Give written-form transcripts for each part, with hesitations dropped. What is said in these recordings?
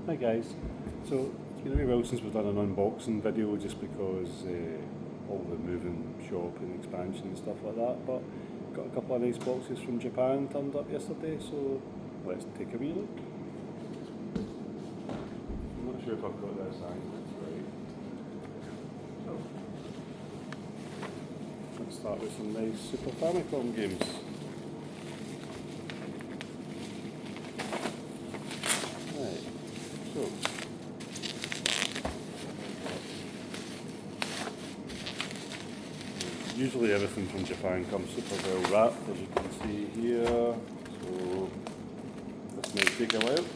Hi guys, so it's been a wee while since we've done an unboxing video just because all the moving shop and expansion and stuff like that, but got a couple of nice boxes from Japan turned up yesterday, so let's take a wee look. I'm not sure if I've got this angled right. So, let's start with some nice Super Famicom games. So, usually everything from Japan comes super well wrapped, as you can see here, so this might take a while.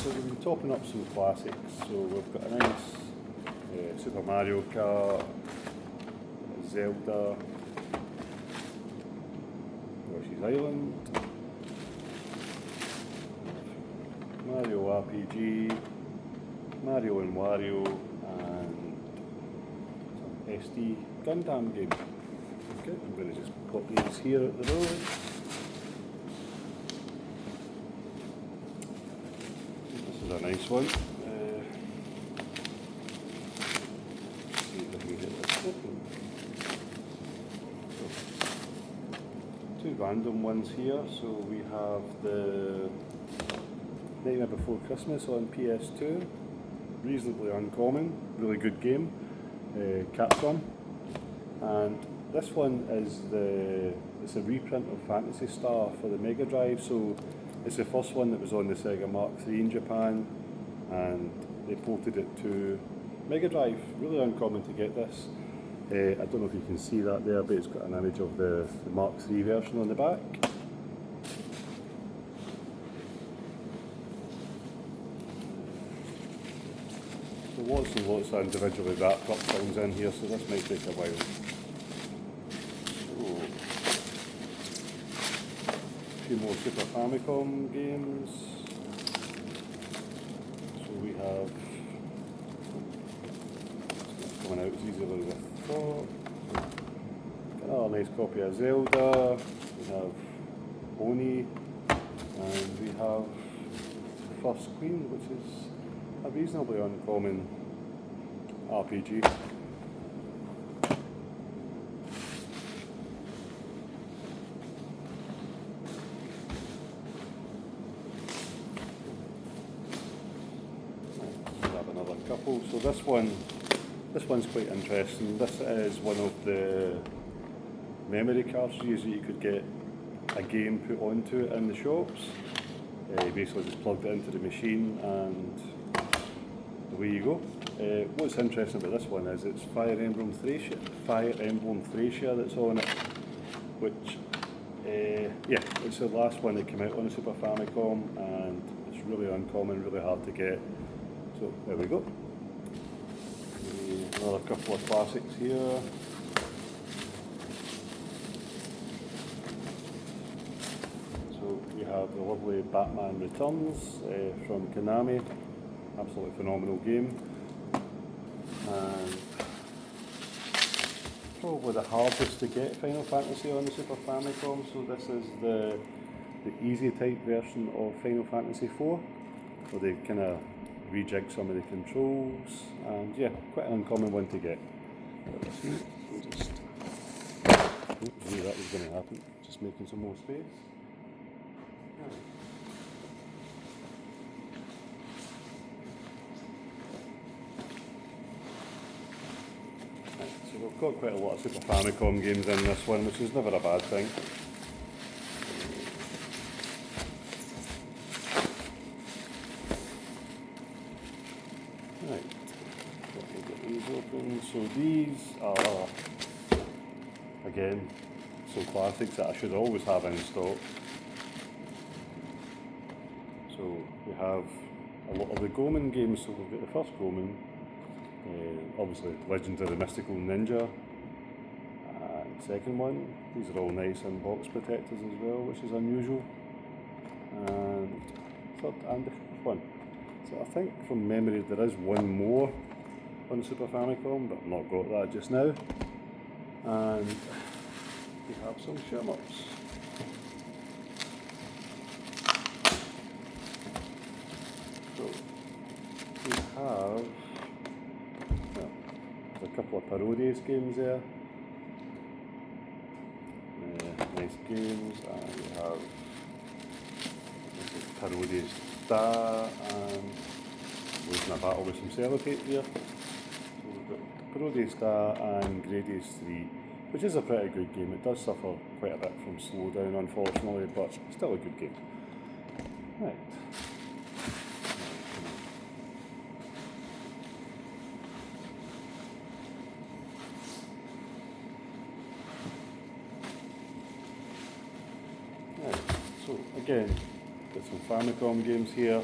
So we've been topping up some classics, so we've got a nice Super Mario Kart, Zelda, Yoshi's Island, Mario RPG, Mario and Wario, and some SD Gundam game. Okay, I'm going to just pop these here at the road. This is a nice one. Let's see if I can get this open. So, two random ones here. So we have the Nightmare Before Christmas on PS2, reasonably uncommon, really good game, Capcom, and this one is it's a reprint of Phantasy Star for the Mega Drive, so it's the first one that was on the Sega Mark III in Japan, and they ported it to Mega Drive. Really uncommon to get this. I don't know if you can see that there, but it's got an image of the Mark III version on the back. Lots and lots of individually wrapped up things in here, so this might take a while. So, a few more Super Famicom games. So we have, it's not coming out as easily as I thought. Got another nice copy of Zelda, we have Oni, and we have First Queen, which is a reasonably uncommon RPG. Grab another couple. So this one's quite interesting. This is one of the memory cartridges that you could get a game put onto it in the shops. You basically just plugged it into the machine and away you go. What's interesting about this one is it's Fire Emblem Thracia that's on it, which, it's the last one that came out on the Super Famicom, and it's really uncommon, really hard to get. So there we go. Another couple of classics here. So we have the lovely Batman Returns from Konami. Absolutely phenomenal game, and probably the hardest to get Final Fantasy on the Super Famicom. So this is the easy type version of Final Fantasy IV, where they kind of rejig some of the controls, and yeah, quite an uncommon one to get. Let's see, knew that was going to happen. Just making some more space. So we've got quite a lot of Super Famicom games in this one, which is never a bad thing. Right, let me get these open. So these are, again, some classics that I should always have in stock. So we have a lot of the Goemon games, so we've got the first Goemon. Obviously Legend of the Mystical Ninja, second one, these are all nice in box protectors as well, which is unusual, and third and the fourth one. So I think from memory there is one more on the Super Famicom, but I've not got that just now, and we have some shim-ups. have, well, there's a couple of parodies games there. Nice games, and we have parodies Star, and losing a battle with some sellotape here. So we've got Parodies Star and Gradius 3, which is a pretty good game. It does suffer quite a bit from slowdown, unfortunately, but still a good game. Right. So again, got some Famicom games here.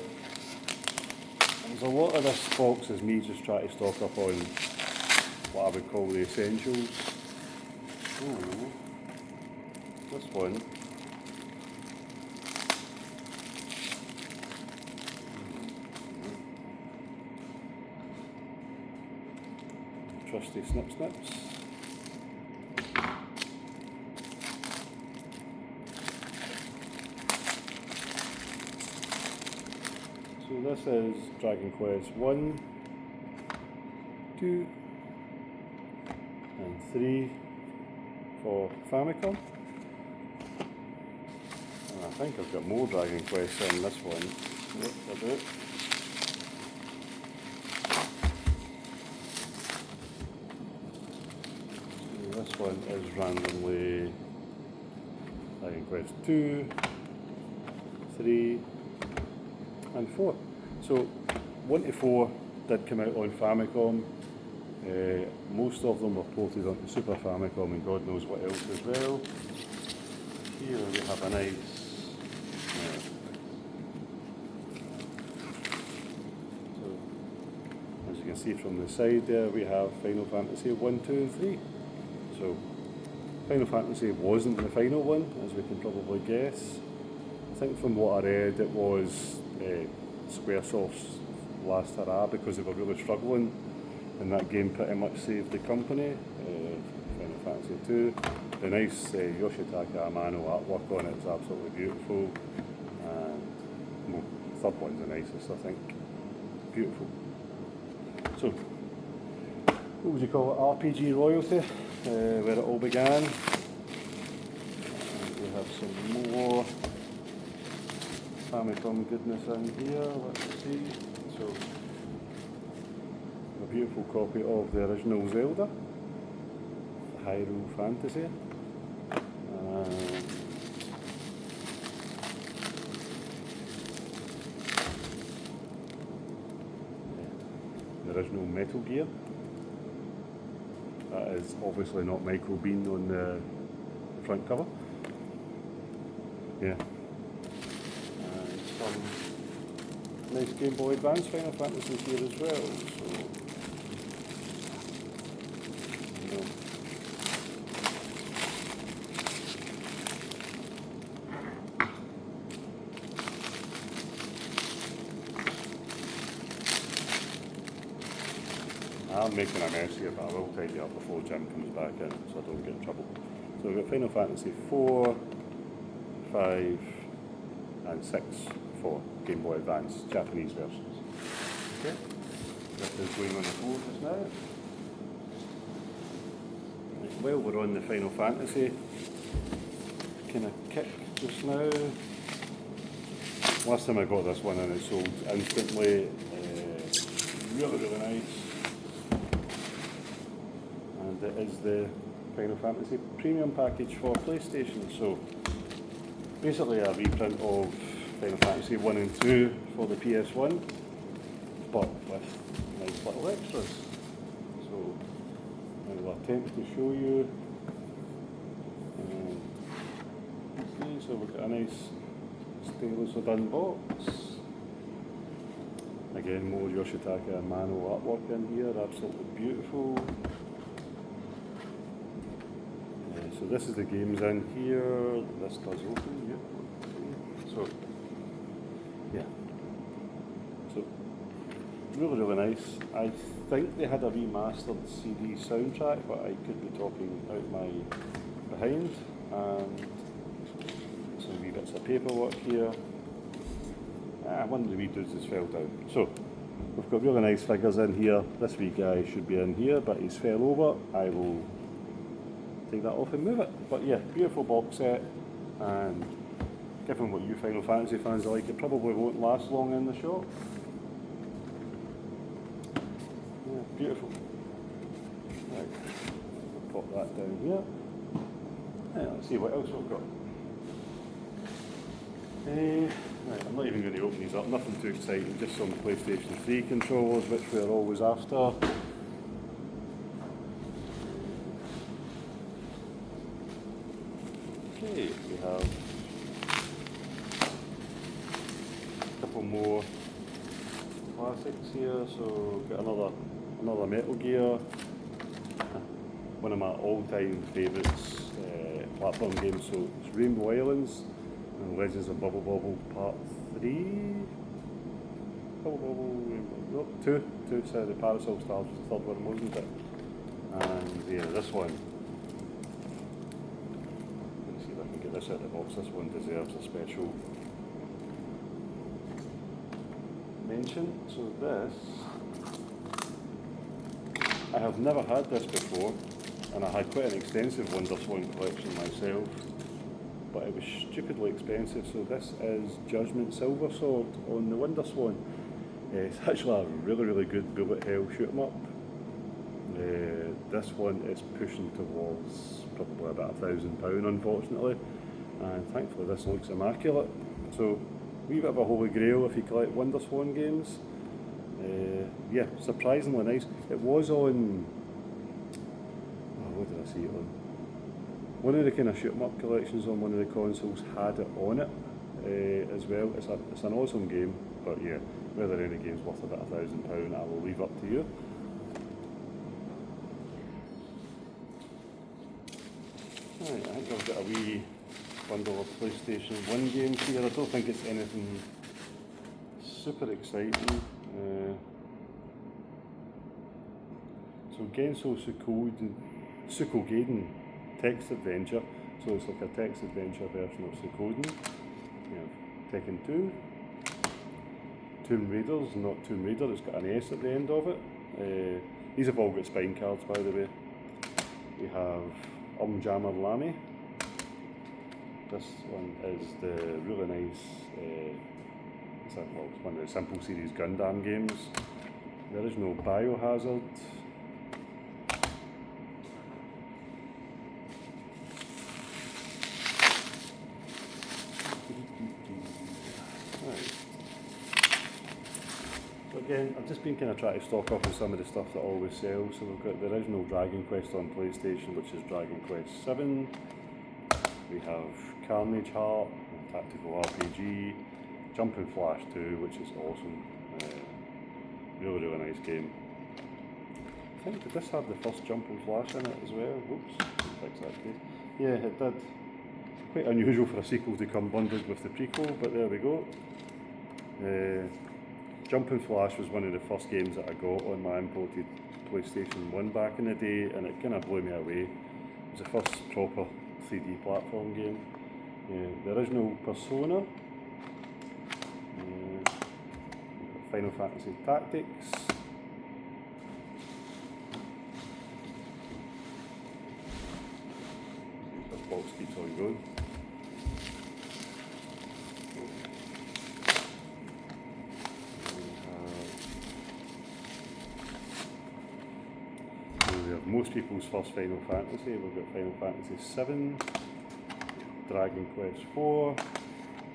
There's a lot of this box is me just trying to stock up on what I would call the essentials. Ooh, this one. Trusty Snip Snips. So this is Dragon Quest 1, 2 and 3 for Famicom. And I think I've got more Dragon Quests in this one. Yep, I do. So this one is randomly Dragon Quest 2, 3 and 4. So 1 to 4 did come out on Famicom. Most of them were ported onto Super Famicom and God knows what else as well. Here we have a nice so as you can see from the side there, we have Final Fantasy 1, 2 and 3. So Final Fantasy wasn't the final one, as we can probably guess. I think from what I read it was Squaresoft's last hurrah because they were really struggling, and that game pretty much saved the company. Final Fantasy 2, the nice Yoshitaka Amano artwork on it is absolutely beautiful, and well, the third one's the nicest, I think. Beautiful. So, what would you call it? RPG royalty, where it all began. And we have some more Famicom goodness in here, let's see. So, a beautiful copy of the original Zelda, Hyrule Fantasy. The original Metal Gear. That is obviously not Michael Biehn on the front cover. Yeah. Some nice Game Boy Advance Final Fantasy here as well. So, you know. I'm making a mess here, but I will tidy up before Jim comes back in so I don't get in trouble. So we've got Final Fantasy 4, 5 and 6 for Game Boy Advance, Japanese versions. Okay, this is going on the floor just now. Well, we're on the Final Fantasy kind of kick just now. Last time I got this one and it sold instantly. Really, really nice. And it is the Final Fantasy Premium package for PlayStation. So basically a reprint of Final Fantasy 1 and 2 for the PS1, but with nice little extras. So I will attempt to show you. See, so we've got a nice stainless done box. Again, more Yoshitaka and Mano artwork in here, absolutely beautiful. So this is the games in here. This does open, yep. So, yeah. So, really, really nice. I think they had a remastered CD soundtrack, but I could be talking out my behind. And some wee bits of paperwork here. One of the wee dudes has fell down. So, We've got really nice figures in here. This wee guy should be in here, but he's fell over. I will take that off and move it. But yeah, beautiful box set, and given what you Final Fantasy fans are like, it probably won't last long in the shop. Yeah, beautiful. Right, we'll pop that down here. Yeah, let's see what else we've got. Right, I'm not even going to open these up, nothing too exciting, just some PlayStation 3 controllers, which we're always after. Okay, we have a couple more classics here, so got another Metal Gear, one of my all-time favourites platform games, so it's Rainbow Islands and Legends of Bubble Bobble Part 3? Bubble Bobble, no, 2, so the Parasol Stars was the third one, wasn't it? And yeah, this one, let's see if I can get this out of the box, this one deserves a special mention. So this, I have never had this before, and I had quite an extensive WonderSwan collection myself, but it was stupidly expensive. So this is Judgment Silver Sword on the WonderSwan. It's actually a really good bullet hell shoot 'em up. This one is pushing towards probably about £1,000 unfortunately, and thankfully this looks immaculate. So wee bit of a holy grail if you collect WonderSwan games. Yeah, surprisingly nice. It was on, what did I see it on? One of the kind of shoot 'em up collections on one of the consoles had it on it as well. It's an awesome game, but yeah, whether any game's worth about £1,000, I will leave up to you. Right, I think I've got a wee bundle of PlayStation 1 games here. I don't think it's anything super exciting. So Genso Suikoden text adventure. So it's like a text adventure version of Suikoden. You have Tekken 2. Tomb Raiders, not Tomb Raider, it's got an S at the end of it. These have all got spine cards, by the way. We have Jammer Lamy. This one is the really nice, it's one of the Simple Series Gundam games. The original Biohazard. Right. So again, I've just been kind of trying to stock up on some of the stuff that always sells. So we've got the original Dragon Quest on PlayStation, which is Dragon Quest 7. We have Carnage Heart, a tactical RPG, Jumping Flash 2, which is awesome. Really nice game. I think, did this have the first Jumping Flash in it as well? Whoops, didn't fix that case. Yeah, it did. Quite unusual for a sequel to come bundled with the prequel, but there we go. Jumping Flash was one of the first games that I got on my imported PlayStation 1 back in the day, and it kind of blew me away. It was the first proper 3D platform game. The original Persona, Final Fantasy Tactics, the box keeps on going. We have most people's first Final Fantasy. We've got Final Fantasy 7, Dragon Quest 4,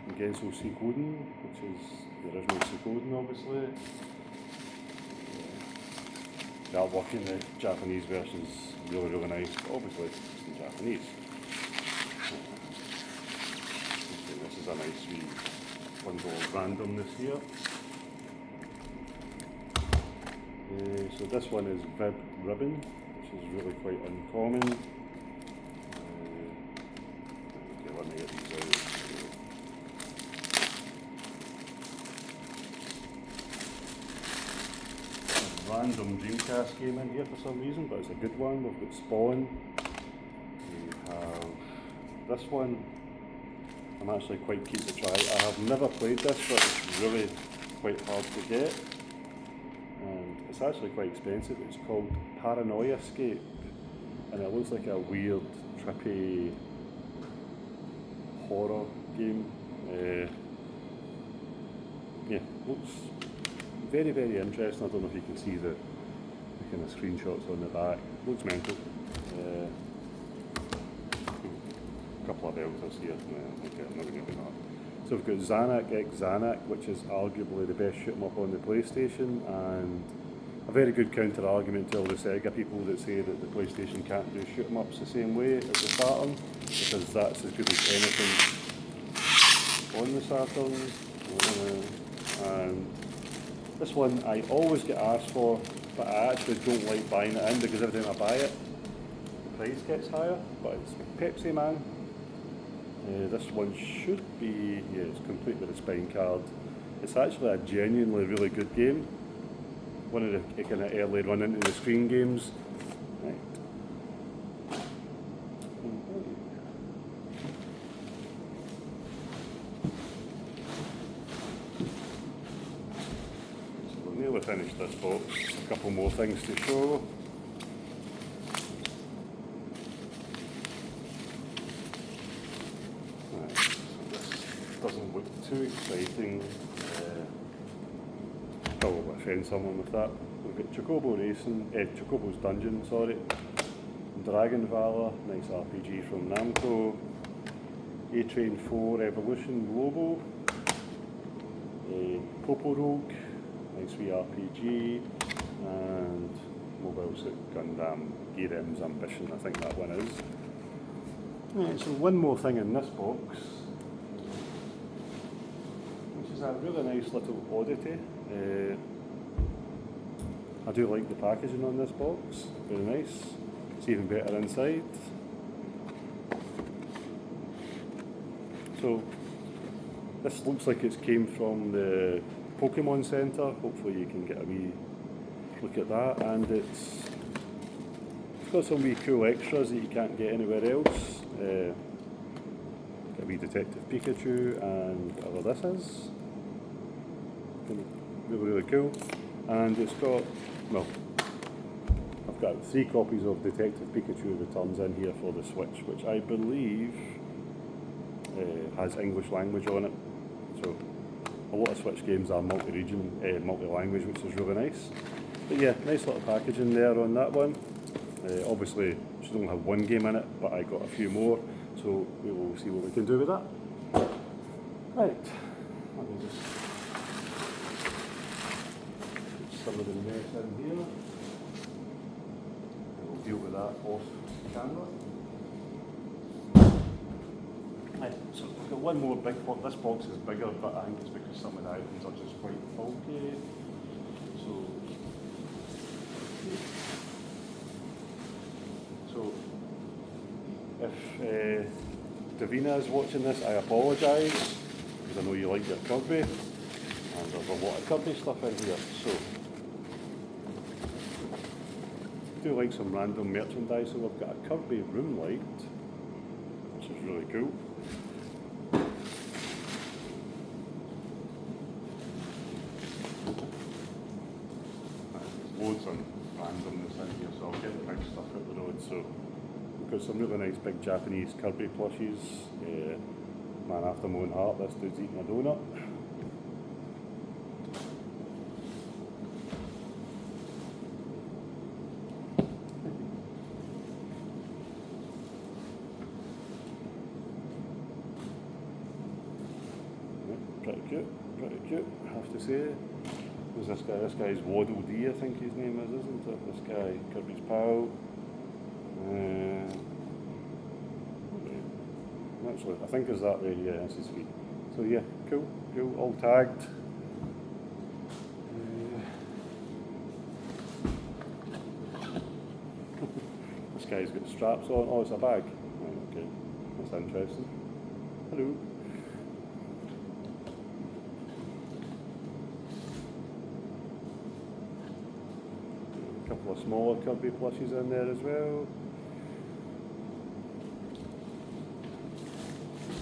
and Genso Suikoden, which is the original Suikoden obviously. The artwork in the Japanese version is really nice, but obviously it's in Japanese. This is a nice wee bundle of randomness here. So this one is Vib Ribbon, which is really quite uncommon. Okay, let me get these out. Random Dreamcast game in here for some reason, but it's a good one. We've got Spawn. We have this one. I'm actually quite keen to try. I have never played this, but it's really quite hard to get. It's actually quite expensive. It's called Paranoia Escape, and it looks like a weird, trippy horror game. Yeah, looks very, very interesting. I don't know if you can see the kind of screenshots on the back. Looks mental. A couple of editors here. Okay, I'm not going to do that. So we've got Zanak X Zanak, which is arguably the best shoot 'em up on the PlayStation, and a very good counter argument to all the Sega people that say that the PlayStation can't do shoot 'em ups the same way as the Saturn, because that's as good as anything on the Saturn. And this one I always get asked for, but I actually don't like buying it in because every time I buy it, the price gets higher. But it's Pepsi Man. This one should be, yeah, it's complete with a spine card. It's actually a genuinely really good game. One of the kind of early run into the screen games. Right. So we've nearly finished this box. A couple more things to show. Doesn't look too exciting. Probably offend someone with that. We've got Chocobo's Dungeon, sorry. Dragon Valor, nice RPG from Namco. A-Train 4 Evolution Globo. Popo Rogue, nice wee RPG. And Mobile Suit Gundam Gearem's Ambition, I think that one is. Right, so one more thing in this box. It's a really nice little oddity. I do like the packaging on this box, very nice. It's even better inside. So this looks like it's came from the Pokémon Centre. Hopefully you can get a wee look at that, and it's got some wee cool extras that you can't get anywhere else. Got a wee Detective Pikachu and whatever this is. Really, really cool. And it's got, well, I've got 3 copies of Detective Pikachu Returns in here for the Switch, which I believe has English language on it. So a lot of Switch games are multi-region, multi-language, which is really nice. But yeah, nice little packaging there on that one. Obviously, she don't have one game in it, but I got a few more, so we will see what we can do with that. Right, let me just put some of the mess in here. We'll deal with that off camera. Right, so we've got one more big box. This box is bigger, but I think it's because some of the items are just quite bulky. So if Davina is watching this, I apologise, because I know you like your Kirby, and there's a lot of Kirby stuff in here. So I do like some random merchandise. So we've got a Kirby room light, which is really cool. Loads of randomness in here, so I'll get the big stuff out the road. So we've got some really nice big Japanese Kirby plushies. Man after my own heart, this dude's eating a donut. Pretty cute, I have to say. Who's this guy? This guy's Waddle Dee, I think his name is, isn't it? This guy, Kirby's pal. Actually, I think it's that way, yeah, this is sweet. So yeah, cool, all tagged. This guy's got straps on. Oh, it's a bag. Right, okay, that's interesting. Hello. A couple of smaller Kirby plushies in there as well.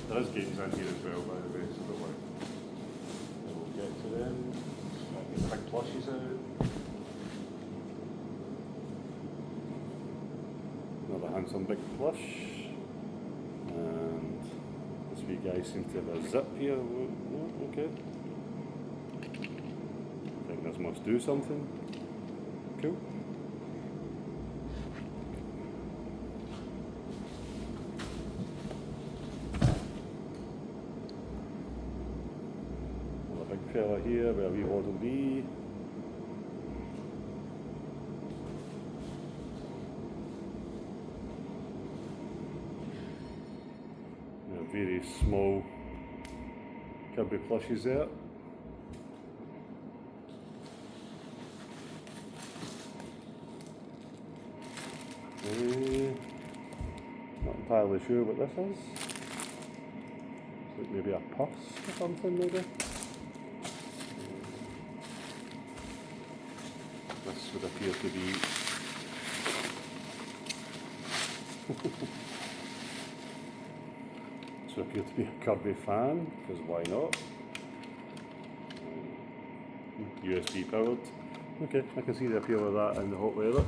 There is games in here as well, by the way, so don't worry. We'll get to them. Get the big plushies out. Another handsome big plush. And this wee guy seems to have a zip here. Okay. I think this must do something. Cool. Another big fella here with a wee Waddle Dee. Very small Kirby plushies there. Not entirely sure what this is. It's like maybe a purse or something maybe. This would appear to be this would appear to be a Kirby fan, because why not? USB powered. Okay, I can see the appeal of that in the hot weather.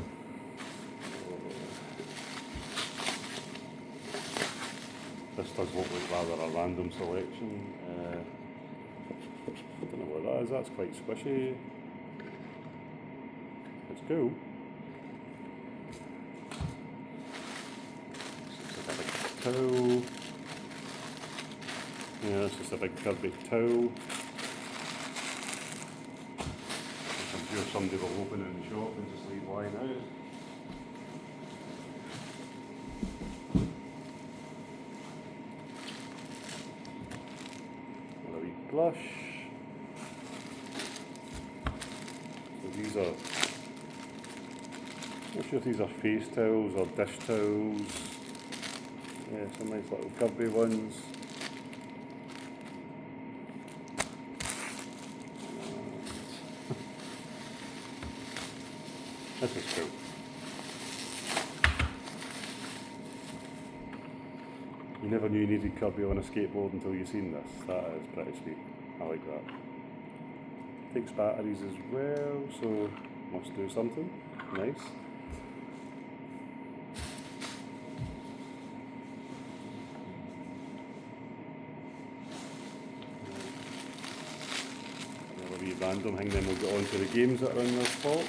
This does look like rather a random selection. I don't know what that is, that's quite squishy. It's cool. It's like a big towel. Yeah, it's just a big Kirby towel. I'm sure somebody will open it in the shop and just leave lying out. Another wee plush. So these are, I'm not sure if these are face towels or dish towels. Yeah, some nice little Kirby ones. This is cool. You never knew you needed Kirby on a skateboard until you seen this. That is pretty sweet. I like that. Takes batteries as well, so must do something. Nice. Another wee random thing, then we'll get on to the games that are in this spot.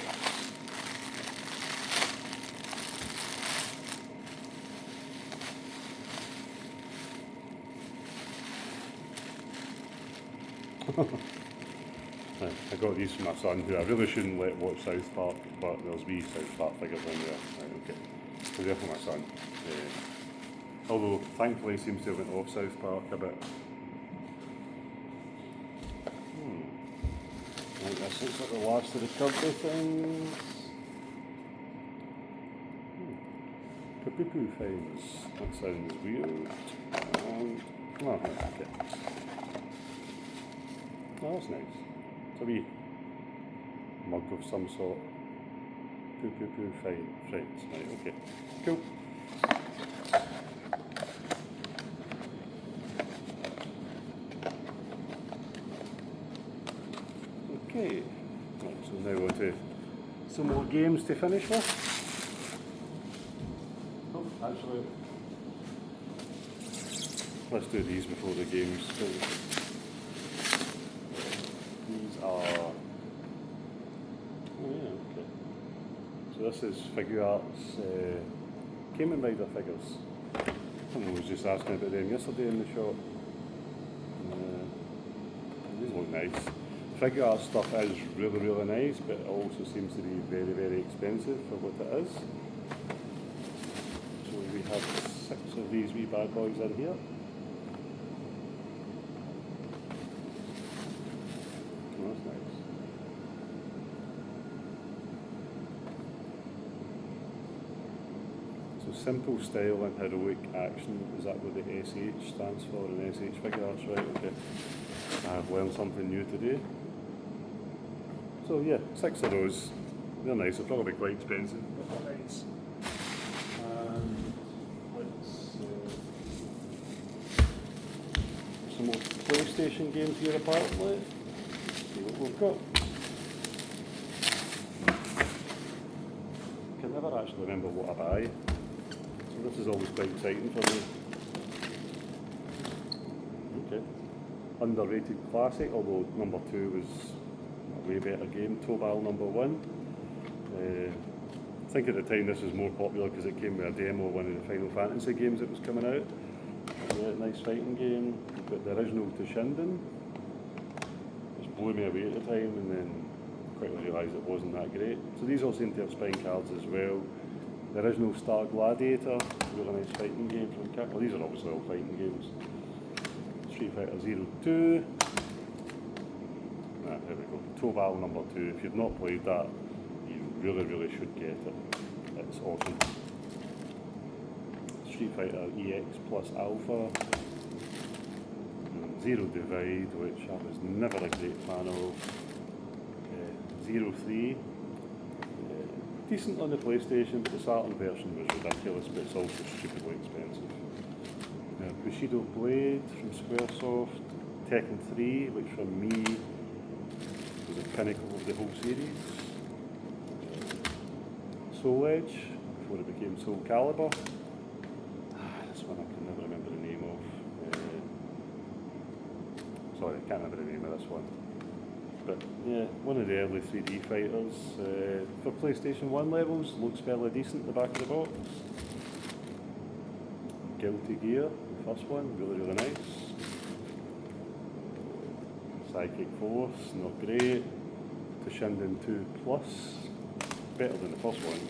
I got these from my son, who I really shouldn't let watch South Park, but there's wee South Park figures in there. Right, okay. So they're for my son. Although, thankfully, he seems to have went off South Park a bit. Right, this looks like the last of the Kirby things. Poo-poo things. That sounds weird. And, oh, okay. Oh, that's nice. It's a wee mug of some sort. Poo fine friends. Right, okay. Cool. Okay. Right, so now on to some more games to finish with. Oh, actually, let's do these before the games. Oh yeah, okay. So this is Figure Arts Kamen Rider figures. Someone was just asking about them yesterday in the shop. These look nice. Figure Arts stuff is really, really nice, but it also seems to be very, very expensive for what it is. So we have 6 of these wee bad boys in here. That's nice. So simple style and heroic action, is that what the SH stands for in SH Figure Arts, right? Okay. I've learned something new today. So yeah, 6 of those. They're nice, they're probably quite expensive, but they're nice. And let's some more PlayStation games here apparently. See what we've got. Can never actually remember what I buy. So this is always quite exciting for me. Okay. Underrated classic, although number 2 was a way better game. Tobal number 1. I think at the time this was more popular because it came with a demo of one of the Final Fantasy games that was coming out. Yeah, nice fighting game. We've got the original Toshinden, which blew me away at the time, and then quickly realised it wasn't that great. So these all seem to have spine cards as well. The original Star Gladiator, really nice fighting game from Kirby. Well, these are obviously all fighting games. Street Fighter 02. There we go. Tobal number 2. If you've not played that, you really should get it. It's awesome. Street Fighter EX plus Alpha. Zero Divide, which I was never a great fan of. 03. Decent on the PlayStation, but the Saturn version was ridiculous, but it's also stupidly expensive. Bushido Blade from Squaresoft. Tekken 3, which for me was the pinnacle of the whole series. Soul Edge, before it became Soul Calibur. This one I can never remember the name of. Sorry, I can't remember the name of this one. But yeah, one of the early 3D fighters. For PlayStation 1 levels, looks fairly decent at the back of the box. Guilty Gear, the first one, really nice. Psychic Force, not great. Toshinden 2 Plus, better than the first one.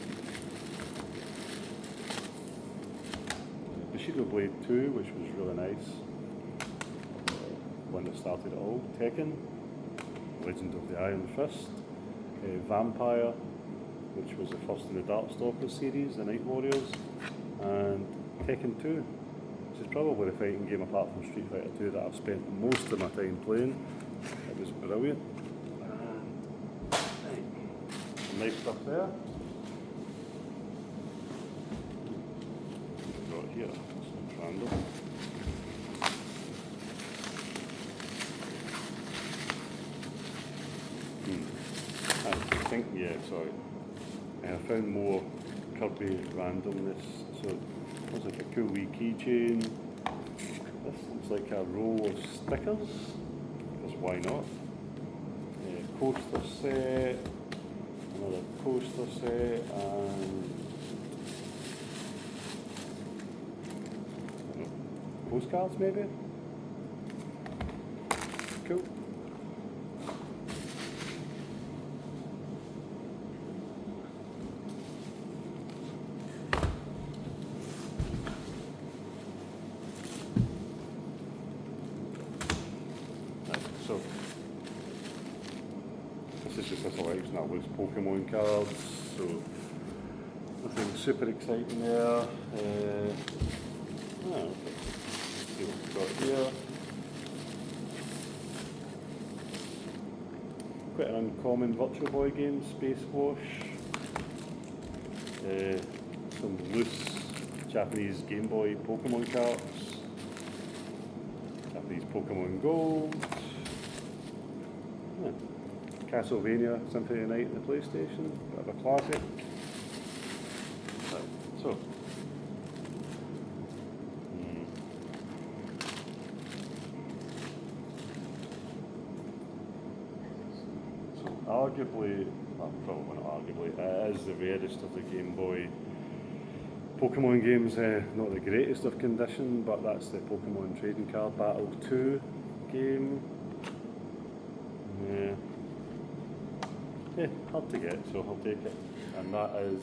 Bushido Blade 2, which was really nice. One that started it all. Tekken, Legend of the Iron Fist. Vampire, which was the first in the Darkstalkers series, the Night Warriors. And Tekken 2, which is probably the fighting game apart from Street Fighter 2 that I've spent most of my time playing. It was brilliant. Nice stuff there. Got it here, it's random. I think, yeah, sorry. I found more Kirby randomness. So there's like a cool wee keychain. This looks like a roll of stickers, because why not? Coaster set, another coaster set, and I don't know, postcards maybe? Cool. So, this is just a selection of loose Pokémon cards, so nothing super exciting there. Okay. Let's see what we've got here. Quite an uncommon Virtual Boy game, Space Wash. Some loose Japanese Game Boy Pokémon cards. Japanese Pokémon Gold. Yeah. Castlevania Symphony of the Night on the PlayStation, bit of a classic. Right, so arguably, well, probably not arguably, it is the rarest of the Game Boy Pokemon games, not the greatest of condition, but that's the Pokemon Trading Card Battle 2 game. Yeah, hard to get, so I'll take it. And that is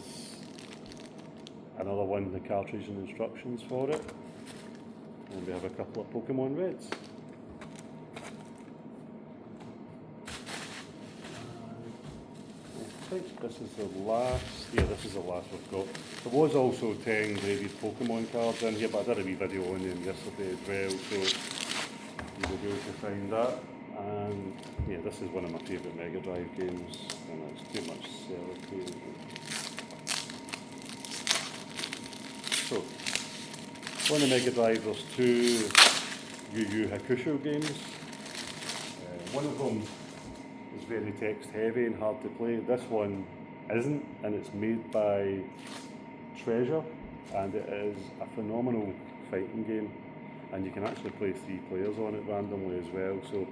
another one, the cartridge and instructions for it. And we have a couple of Pokemon Reds. I think this is the last, this is the last we've got. There was also 10 graded Pokemon cards in here, but I did a wee video on them yesterday as well, so you will be able to find that. And yeah, this is one of my favourite Mega Drive games, and it's too much sellotape. So, on the Mega Drive there's two Yu Yu Hakusho games. One of them is very text heavy and hard to play. This one isn't, and it's made by Treasure, and it is a phenomenal fighting game, and you can actually play 3 players on it randomly as well, so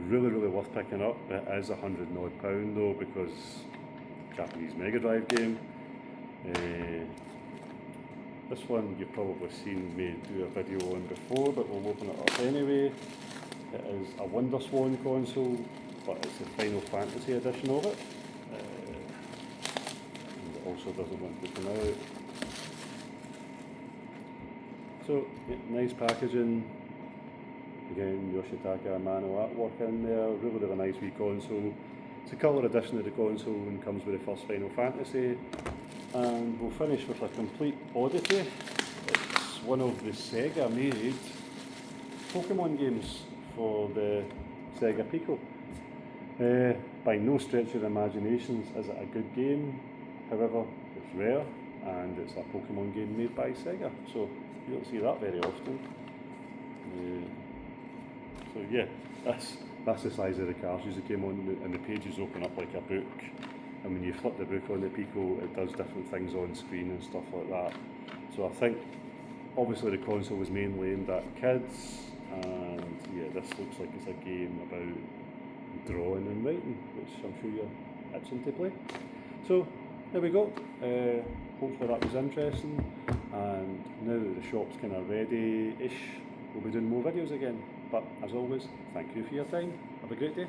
really worth picking up. It is £100 odd though, because Japanese Mega Drive game. This one you've probably seen me do a video on before, but we'll open it up anyway. It is a WonderSwan console, but it's the Final Fantasy edition of it. And it also doesn't want to come out. So, yeah, nice packaging. Again, Yoshitaka Amano artwork in there. Really nice wee console. It's a colour edition of the console and comes with the first Final Fantasy. And we'll finish with a complete oddity. It's one of the Sega made Pokémon games for the Sega Pico. By no stretch of the imaginations is it a good game, however it's rare and it's a Pokémon game made by Sega, so you don't see that very often. So yeah, that's the size of the cartridge that came on, and the pages open up like a book, and when you flip the book on the Pico it does different things on screen and stuff like that. So I think obviously the console was mainly aimed at kids, and yeah, this looks like it's a game about drawing and writing, which I'm sure you're itching to play. So there we go. Hopefully that was interesting, and now that the shop's kind of ready-ish, we'll be doing more videos again. But as always, thank you for your time. Have a great day.